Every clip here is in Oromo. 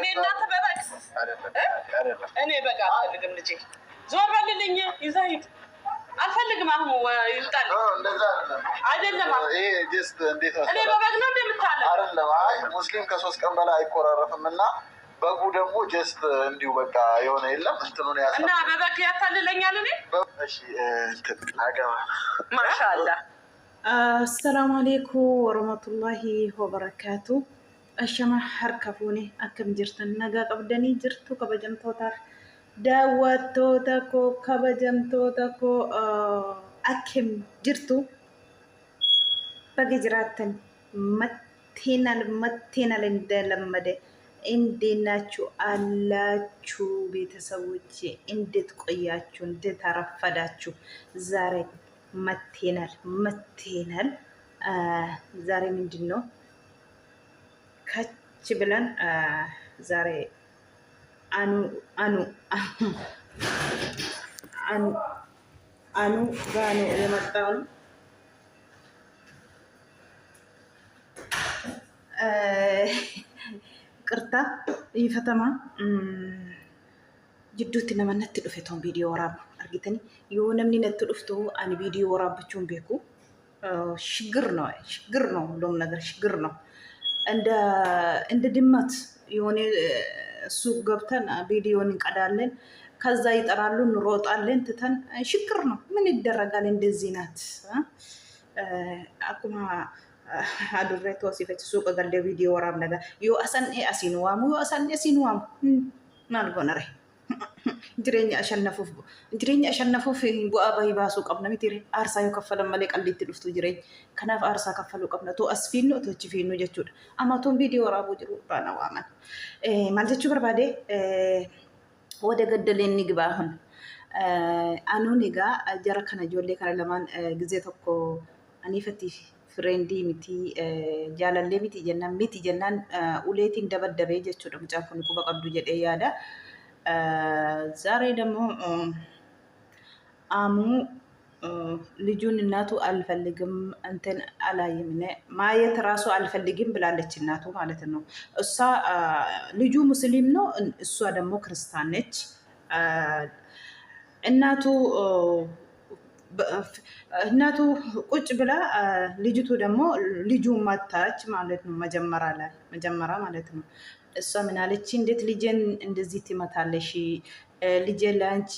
እኔ እናንተ በበግ እኔ በግ አልፈልግም። ልጄ ዞር በልልኝ፣ ይዘህ ሂድ። አልፈልግም። አሁን ይውጣል። አይደለም እኔ በበግ ነው እንደምታለ አይደለም። አይ ሙስሊም ከ3 ቀን በላይ አይቆራረፍም እና በጉ ደግሞ ጀስት እንዲሁ በቃ የሆነ የለም እንትኑን ያሳ እና በበግ ያታልለኛል። እኔ እሺ አገባ ማሻአላ። አሰላሙ አለይኩም ወረህመቱላሂ ወበረካቱ። አሸማ ሀርከፉኒ አከም ጅርተን ነጋ ቀብደኒ ጅርቱ ከበጀምቶታፍ daawwattoota koo kabajamtoota koo akkam jirtu baga jiraattan መቴናል እንደለመደ እንዴት ናችሁ አላችሁ ቤተሰቦቼ? እንዴት ቆያችሁ? እንዴት አረፈዳችሁ? ዛሬ መቴናል። ዛሬ ምንድን ነው ከች ብለን ዛሬ አኑ ጋር ነው የመጣው። ቅርታ ይፈተማ ጅዱት ነመነት ዱፈቶን ቪዲዮ ወራብ አርጊተኒ የሆነም ኒነት ዱፍቶ አን ቪዲዮ ወራብቹን ቤኩ ሽግር ነው ሁሉም ነገር ሽግር ነው። እንደ ድመት የሆነ ሱቅ ገብተን ቪዲዮን እንቀዳለን፣ ከዛ ይጠራሉ፣ እንሮጣለን፣ ትተን ሽግር ነው። ምን ይደረጋል? እንደዚህ ናት። አኩማ አዱሬ ተወሲፈች ሱቅ ገለ ቪዲዮ ወራብ ነገር ዮ አሲንዋሙ ማልጎነረ ጅሬኛ አሸነፉፍ ቡአ ባይባሱ ቀብነ ሚቲሪ አርሳ ዮ ከፈለ መለ ቀልዲት ድፍቱ ጅሬኝ ከናፍ አርሳ ከፈሉ ቀብነ ቶ አስፊኑ ቶች ፊኑ ጀቹድ አማቶን ቪዲዮ ወራቡ ጅሩ ባናዋማን ማልጀቹ በርባዴ ወደ ገደለን ንግባ። አሁን አኑን ጋ ጀረ ከነ ጆሌ ከነ ለማን ጊዜ ተኮ አኒፈቲ ፍሬንዲ ሚቲ ጃላሌ ሚቲ ጀናን ኡሌቲ እንደበደበ ጀቹ ደም ጫፉን ኩ በቀዱ ጀዴ ያዳ ዛሬ ደግሞ አሙ ልጁን እናቱ አልፈልግም እንትን አላየም ማየት ራሱ አልፈልግም ብላለች እናቱ ማለት ነው። እሷ ልጁ ሙስሊም ነው፣ እሷ ደግሞ ክርስቲያን ነች። እናቱ ቁጭ ብላ ልጅቱ ደግሞ ልጁ ማታች ማለት ነው። መጀመሪያ ማለት ነው። እሷ ምን አለች? እንዴት ልጄን እንደዚህ ትመታለሽ? ልጄን ለአንቺ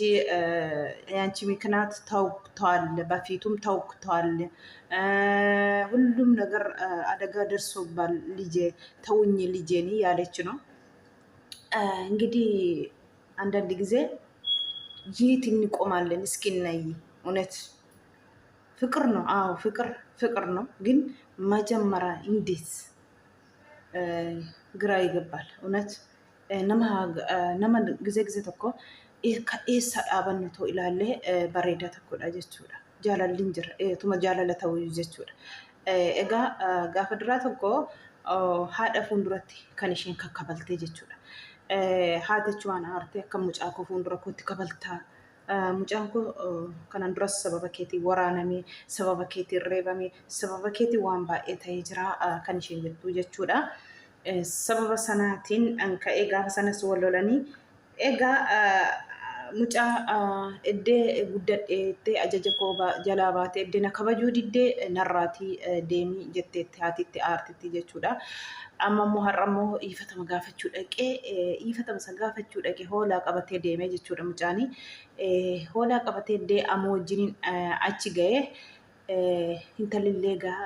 ምክንያት ታውክቷል፣ በፊቱም ታውክቷል፣ ሁሉም ነገር አደጋ ደርሶባል፣ ልጄ ተውኝ ልጄን ያለች ነው። እንግዲህ አንዳንድ ጊዜ ይት እንቆማለን እስኪናይ እውነት ፍቅር ነው። አዎ ፍቅር ነው። ግን መጀመሪያ እንዴት ግራ ይገባል እውነት ነማ ጊዜ ተኮ ኤሳ ዳበንቶ ኢላሌ በሬዳ ተኮዳ ጀቹዳ ጃላሊን ጅራ ቱማ ጃላለ ተው ጀቹዳ ኤጋ ጋፈ ድራ ተኮ ሃዳ ፉንዱረቲ ከንሽን ከከበልቴ ጀቹዳ ሃተቹዋን አርቴ ከሙጫ ኮ ፉንዱረ ኮቲ ከበልታ ሙጫን ኮ ከናን ድረስ ሰበበ ኬቲ ወራነሚ ሰበበ ኬቲ ሬበሚ ሰበበ ኬቲ ዋን ባኤታ ጅራ ከንሽን ጀቱ ጀቹዳ sababa sanaatiin anka egaa sanas wallolanii egaa mucaa eddee guddadheettee ajaja kooba jalaa baatee eddee na kabajuu diddee narraatii deemii jetteetti haatitti aartitti jechuudha. Amma immoo har'a immoo ifatama gaafachuu dhaqee hoolaa qabatee deemee jechuudha mucaanii. Hoolaa qabatee eddee ammoo wajjiniin achi ga'ee intalillee gaa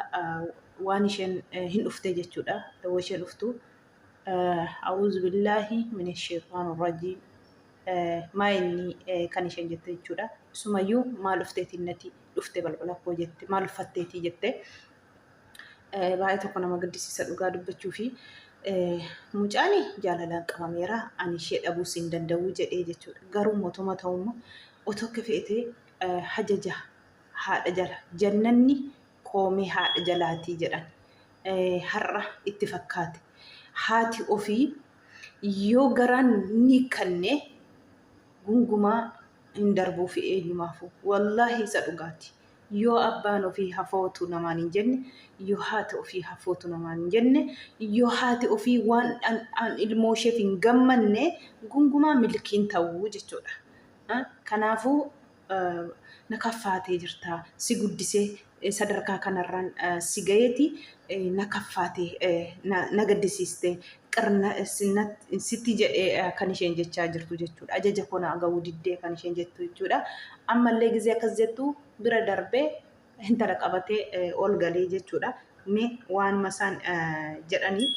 waan isheen hin dhuftee jechuudha. Yoo isheen dhuftu a'uuzu billaahi min sheetaan rajiim maa inni kan isheen jette jechuudha. Sumayyuu maal dhufteetiin nati dhuftee balbala koo jette maal uffatteetii jette baay'ee tokko nama gaddisiisa dhugaa dubbachuu fi mucaanii jaalalaan qabameera ani ishee dhabuu hin danda'u jedhee jechuudha. Garuu mootummaa ta'ummaa otoo akka fe'etee hajaja haadha jala jannanni koomee haadha jalaatii jedhan har'a itti fakkaate. Haati ofii yoo garaan ni kanne gungumaa hin darbuu fi eenyumaafu wallaahi isa dhugaati. yoo abbaan ofii hafootu namaan hin jenne yoo haati ofii hafootu namaan hin jenne yoo haati ofii waan an ilmoo isheef hin gammanne gungumaa milkiin ta'uu jechuudha. Kanaafuu na kaffaatee jirta si guddisee sadarkaa kanarraan si gayeeti na kaffaatee na gaddisiiste qirna sitti jedhee kan isheen jechaa jirtu jechuudha. Ajaja kona agawuu diddee kan isheen jettu jechuudha. Ammallee gizee akkas jettu bira darbee intala qabatee ol galee jechuudha. Mee waan masaan jedhanii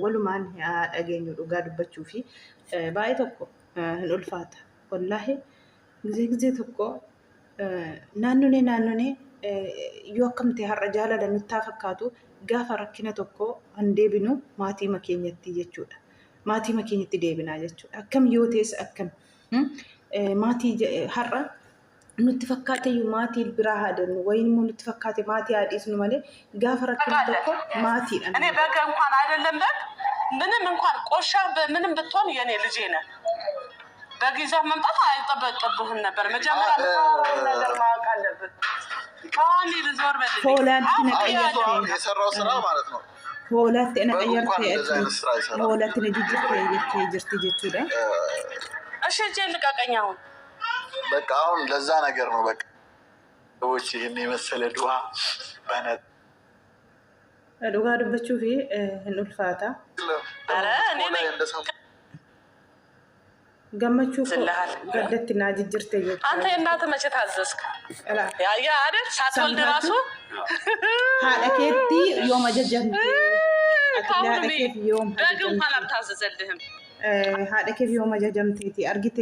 walumaan dhageenyu dhugaa dubbachuu fi baay'ee tokko hin ulfaata. Wallaahi gizee tokko naannoo yoo akkamte har'a jaalala nutti fakkaatu gaafa rakkina tokko han deebinu maatii makeenyatti jechuudha. Maatii makeenyatti deebinaa jechuudha. Akkam yoo ta'es akkam maatii har'a nutti fakkaate maatii biraa haadannu wayin immoo nutti fakkaate maatii haadhiisnu malee gaafa rakkina tokko maatiidhaan እኔ በግ እንኳን አይደለም በግ ምንም እንኳን ቆሻ ምንም ብትሆን የኔ ልጄ ነህ። በግ ይዘህ መምጣት አይጠበቅብህም ነበር። መጀመሪያ ነገር ማወቅ አለብህ። የሰራው ስራ ማለት ነው። ሁለት ነጅጅት ጀችዳ እሺ እጄ ልቀቀኝ። አሁን በቃ አሁን ለዛ ነገር ነው። በቃ ሰዎች ይሄን የመሰለ ዱዓ በነት ዱዓ ድበቹ ፊ እንልፋታ አረ እኔ ነኝ ገመቹ ገደትና ጅጅርተ ይወጣ አንተ እናትህ መቼ ታዘዝክ? ያ አይደል ሳትወልድ ራሱ ሀደከቲ ዮም አጀጀንት አትላደከት ዮም በግ እንኳን አልታዘዘልህም። ሀደከት ዮም አጀጀምቴቲ አርጊቴ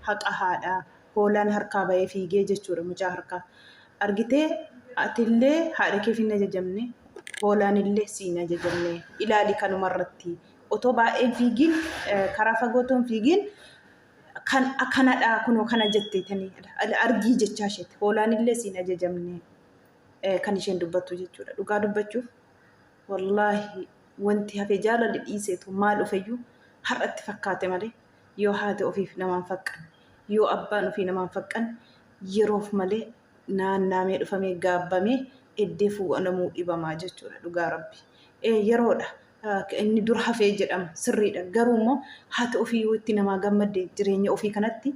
ሀቃ ሀዳ ሆላን ሀርካ ባይ ፊጌ ጀቹር ሙጫ ሀርካ አርጊቴ አትሌ ሀደከት ነጀጀምኔ ሆላን ኢሌ ሲና ጀጀምኔ ኢላሊ ከኑ መረቲ ኦቶ ባኤ ፊጊን ከራፈጎቶን ፊጊን kan akkanadha kuno kana jetteetanii argii jechaa isheeti. Hoolaan illee siin ajajamne kan isheen dubbattu jechuudha. Dhugaa dubbachuuf wallaahi wanti hafee jaalalli dhiiseetu maal ofeyyuu har'atti fakkaate malee yoo haati ofiif namaan faqqan yoo abbaan ofii namaan faqqan yeroof malee naannamee dhufamee gaabbamee eddee fuudhamuu dhibamaa jechuudha. Dhugaa rabbi yeroodha. Inni dur hafee jedhama sirriidha. Garuu immoo haati ofii yoo itti namaa gammadde jireenya ofii kanatti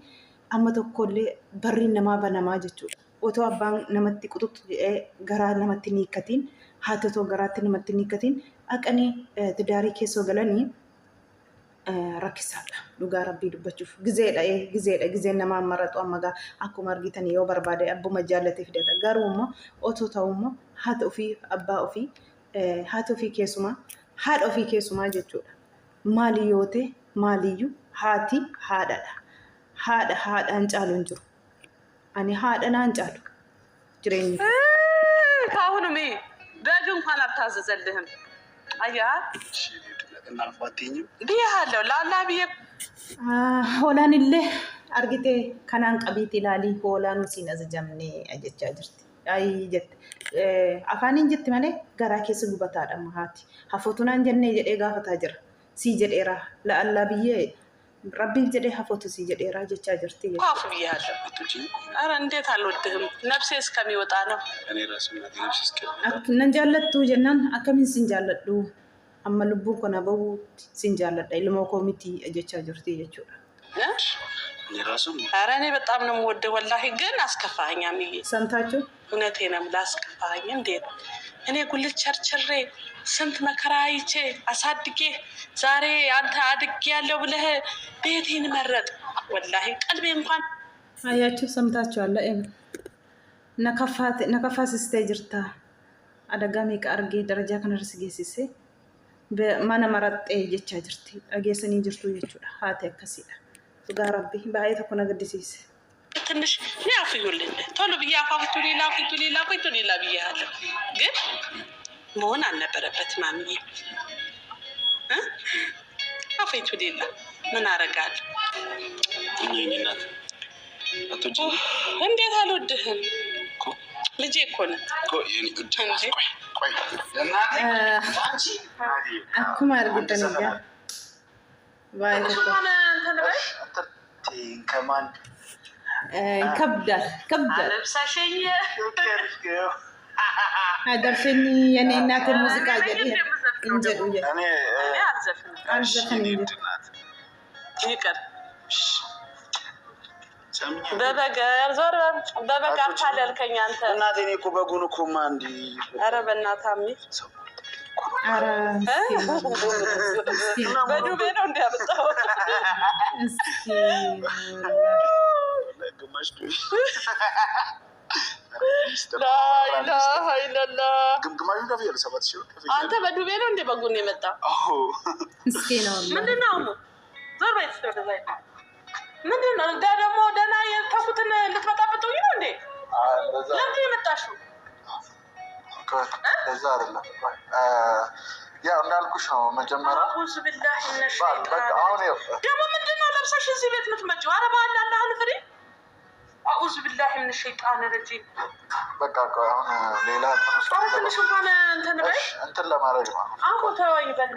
amma tokkollee barri namaa banamaa jechuudha. Otoo abbaan namatti quxuxu jedhee garaa namatti hin hiikkatiin haati otoo garaatti namatti hin hiikkatiin dhaqanii tidaarii keessoo galanii rakkisaadha. Dhugaa rabbii dubbachuuf gizeen namaa maratu amma gaa akkuma argitan yoo barbaade abbuma jaallatee fidata. Garuu immoo otoo ta'u immoo haati ofii abbaa ofii haati ofii keessumaa haadha ofii keessumaa jechuudha. Maali yoo ta'e maaliyyuu haati haadhaadha. Haadhaan caalu hin jiru. Ani haadha naan caalu jireenyi. ካሁንም በግ እንኳን አልታዘዘልህም። አያ ብያለሁ ላላ ብዬ ሆላን illee argite kanaan qabiiti ilaalii hoolaan siin ajajamne ajechaa jirti. Ay jette afaanin jetti malee garaa keessa gubataadha haati. Hafootunaan jennee jedhee gaafataa jira. Sii jedheera la'allaa biyyee rabbiif jedhee hafootu sii jedheera jechaa jirti. አፉ ብያለሁ። ኧረ እንዴት አልወድህም? ነፍሴ እስከሚወጣ ነው። Nan jaallattu jennaan akkamiin sin jaalladhu amma lubbuun kona bahu sin jaalladha ilmoo koo miti jechaa jirti jechuudha. ኧረ እኔ በጣም ነው የምወደው ወላሂ። ግን አስከፋኸኝ አምዬ። ሰምታችሁ እውነቴንም ላስከፋኸኝ። እንዴት እኔ ጉልት ቸርችሬ ስንት መከራ አይቼ አሳድጌ ዛሬ አንተ አድጌ ያለው ብለህ ቤቴን መረጥ። ወላሂ ቀልቤ እንኳን አያችሁ ሰምታችኋል። ነከፋ ሲስተee jirta adagaa meeqa argee darajaa kanarra si geessise mana maraxxee jechaa jirti. Dhageessanii jirtu jechuudha. Haati akkasiidha. Dhugaa rabbi baay'ee tokko na gaddisiise. ትንሽ ያፍዩልኝ ቶሎ ብዬ አፋፍቱ ሌላ ብያለሁ። ግን መሆን አልነበረበትም ማምዬ። አፋፍቱ ሌላ ምን አረጋለሁ? እንዴት አልወድህም? ልጄ እኮ ነህ እንጂ akkuma argitan egaa baay'ee ከማን كبدة لبساشي هذا فيني يعني إنك الموسيقى جديدة أنا أعزف يكر بابا زور بابا كان حلال كنيانته እናቴ እኮ በጉን እኮ ማንዲ ኧረ በእናትህ አሚ በዱቤ ነው እንዲያመጣው ግማሽ لا إله إلا الله ግማሽ ከፍያለሁ 7,000 ከፍያለሁ አንተ በዱቤ ነው እንደ በጉን የመጣው አዎ ምስኪን ነው ምንድን ነው አሙ ዞር በይ ስለዚህ ምንድን ነው ደግሞ ደህና የተውኩትን ልትመጣበጡኝ ነው እንዴ ለምን የመጣሽው ለዛ አይደለም ያው እንዳልኩሽ ነው መጀመሪያ አውዝ ቢላሂ ሚነ ሸይጣን በቃ አሁን ደግሞ ምንድን ነው ለብሰሽ እዚህ ቤት የምትመጪው ኧረ በአላህ አላህን ፍሪ አውዝ ቢላሂ ሚነ ሸይጣን ረጂም በቃ አሁን ሌላ ትንሽ እንኳን እንትን ለማድረግ ነው አሁን ተወኝ በና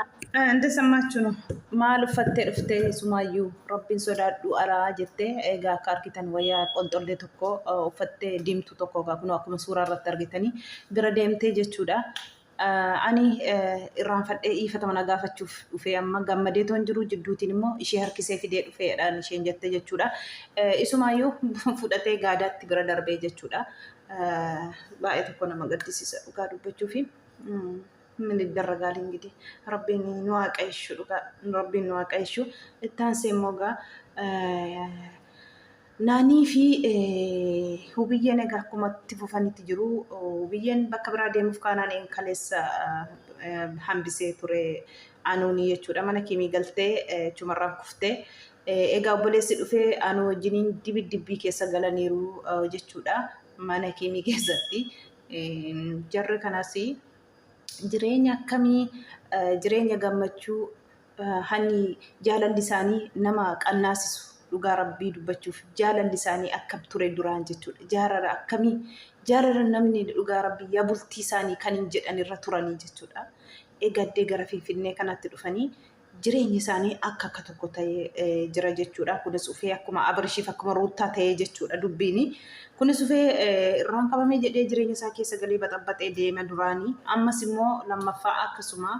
እንደሰማችሁ ነው ማል ፈቴ ፍቴ ሱማዩ ረቢን ሶዳዱ አራ ጀቴ ኤጋ ካርኪተን ወያ ቆንጦሌ ተኮ ፈቴ ዲምቱ ተኮ ጋኩኖ አኩመ ሱራ ረት አርጊተኒ ብረ ደምቴ ጀቹዳ አኒ ኢራን ፈዴ ኢፈተመና ጋፈቹፍ ኡፌ አማ ጋመዴቶን ጅሩ ጅዱቲን ሞ ኢሺ ሀርኪሴ ፊዴ ዱፌ ዳን ኢሺን ጀቴ ጀቹዳ ኢሱማዩ ፉደቴ ጋዳት ብረ ደርቤ ጀቹዳ ባኤ ተኮ ነመገድሲሰ ዱጋ ዱበቹፊ ምን ይደረጋል እንግዲህ ረቢን ንዋቀይሹ ረቢን ንዋቀይሹ እታንሴ ሞጋ ናኒ ፊ ሁብዬ ነጋ ኩመት ፉፋኒት ጅሩ ሁብዬን በከብራ ደምፍ ካናን እንከለስ ሀምቢሴ ቱሬ አኑኒ የቹዳ ማነ ኪሚ ገልቴ ቹመራን ኩፍቴ ኤጋ ኦቦሌስ ዱፌ አኑ ወጅኒን ዲቢ ኬሰ ገለኒሩ ጀቹዳ ማነ ኪሚ ጌዘቲ ጀር ከናሲ jireenya akkamii jireenya gammachuu hani jaalalli isaanii nama qannaasisu dhugaa rabbii dubbachuuf jaalalli isaanii akkam ture duraan jechuudha jaalala akkamii jaalala namni dhugaa rabbii yaa bultii isaanii kan hin jedhan irra turanii jechuudha eegaddee gara finfinnee kanatti dhufanii jireenya isaanii akka tokko ta'ee jira jechuudha kunis ufee akkuma abarshiif akkuma ruuttaa ta'ee jechuudha dubbiini kunis ufee irraan qabamee jedhee jireenya isaa keessa galee baxabbaxee deema duraanii ammas immoo lammaffaa akkasuma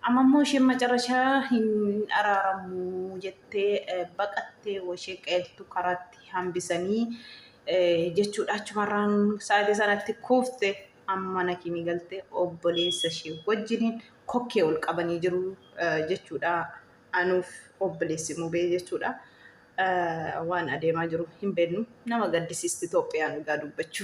amma immoo isheen macarashaa hin araaramu jettee baqattee washee qeeltu karaatti hambisanii jechuudha achumarraan sa'aatii sanatti kuufte amma nakimi galtee obboleessa ishee wajjiniin kokkee ol qabanii jiru jechuudha anuuf obboleessi mubee jechuudha waan adeemaa jiru hin beeknu nama gaddisiisti Itoophiyaan dhugaa dubbachuuf